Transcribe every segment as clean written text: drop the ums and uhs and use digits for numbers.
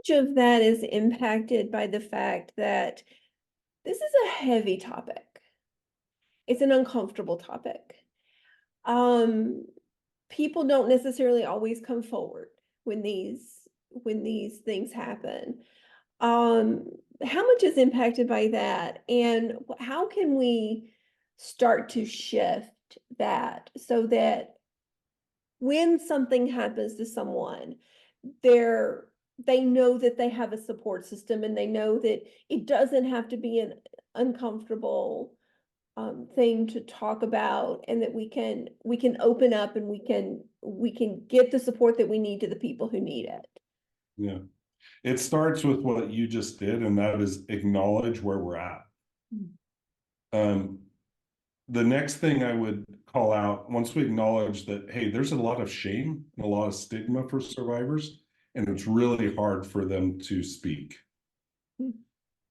much of that is impacted by the fact that this is a heavy topic? It's an uncomfortable topic. Um, People don't necessarily always come forward when these things happen. Um, how much is impacted by that, and how can we start to shift that so that when something happens to someone, they're they know that they have a support system, and they know that it doesn't have to be an uncomfortable thing to talk about, and that we can open up, and we can get the support that we need to the people who need it. Yeah. It starts with what you just did, and that is acknowledge where we're at. Um, the next thing I would call out, once we acknowledge that, hey, there's a lot of shame and a lot of stigma for survivors, and it's really hard for them to speak.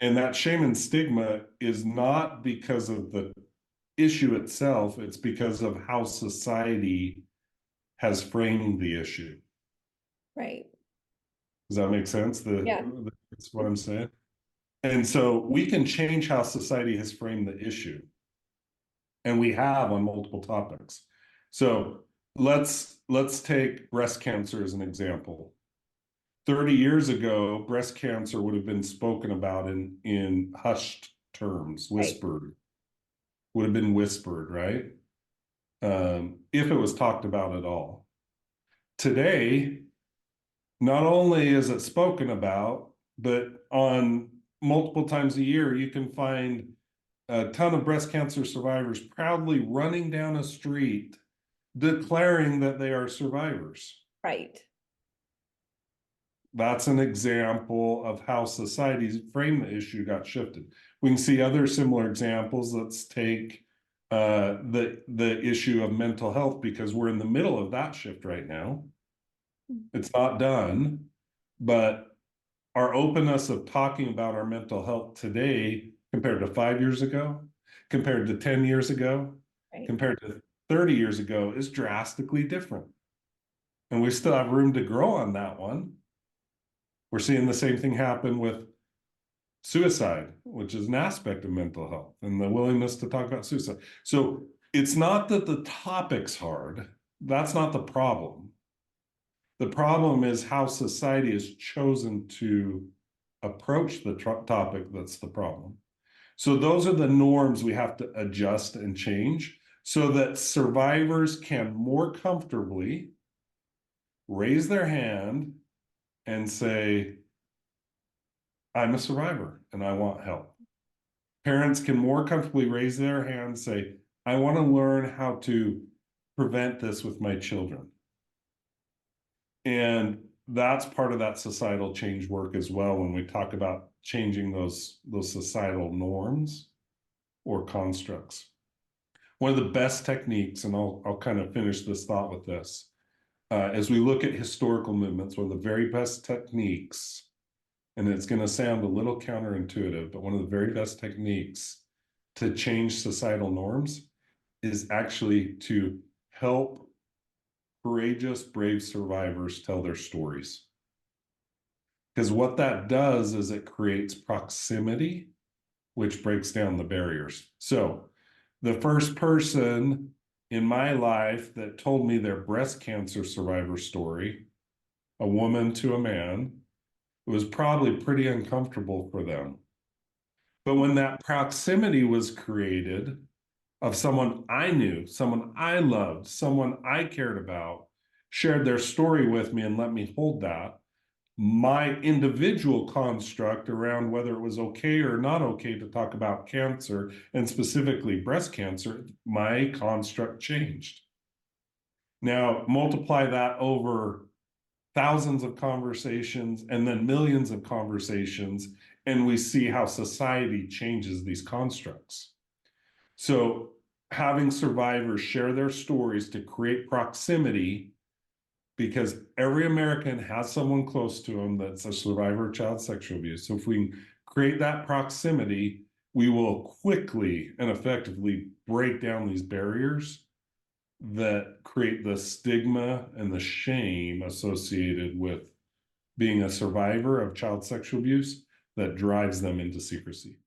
And that shame and stigma is not because of the issue itself, it's because of how society has framed the issue. Right. Does that make sense? Yeah. That's what I'm saying. And so we can change how society has framed the issue. And we have on multiple topics. So let's take breast cancer as an example. 30 years ago, breast cancer would have been spoken about in hushed terms, whispered, would have been whispered, right? If it was talked about at all. Today, not only is it spoken about, but on multiple times a year, you can find a ton of breast cancer survivors proudly running down a street declaring that they are survivors. Right. That's an example of how society's frame the issue got shifted. We can see other similar examples. Let's take the issue of mental health, because we're in the middle of that shift right now. It's not done, but our openness of talking about our mental health today compared to 5 years ago, compared to 10 years ago, Right. compared to 30 years ago is drastically different. And we still have room to grow on that one. We're seeing the same thing happen with suicide, which is an aspect of mental health, and the willingness to talk about suicide. So it's not that the topic's hard. That's not the problem. The problem is how society has chosen to approach the topic that's the problem. So those are the norms we have to adjust and change so that survivors can more comfortably raise their hand and say, I'm a survivor and I want help. Parents can more comfortably raise their hand and say, I want to learn how to prevent this with my children. And that's part of that societal change work as well when we talk about changing those societal norms or constructs. One of the best techniques, and I'll kind of finish this thought with this, as we look at historical movements, one of the very best techniques, and it's going to sound a little counterintuitive, but one of the very best techniques to change societal norms is actually to help courageous, brave survivors tell their stories. Because what that does is it creates proximity, which breaks down the barriers. So the first person in my life that told me their breast cancer survivor story, a woman to a man, it was probably pretty uncomfortable for them. But when that proximity was created of someone I knew, someone I loved, someone I cared about, shared their story with me and let me hold that, my individual construct around whether it was okay or not okay to talk about cancer, and specifically breast cancer, my construct changed. Now, multiply that over thousands of conversations and then millions of conversations, and we see how society changes these constructs. So having survivors share their stories to create proximity, because every American has someone close to them that's a survivor of child sexual abuse. So if we create that proximity, we will quickly and effectively break down these barriers that create the stigma and the shame associated with being a survivor of child sexual abuse that drives them into secrecy.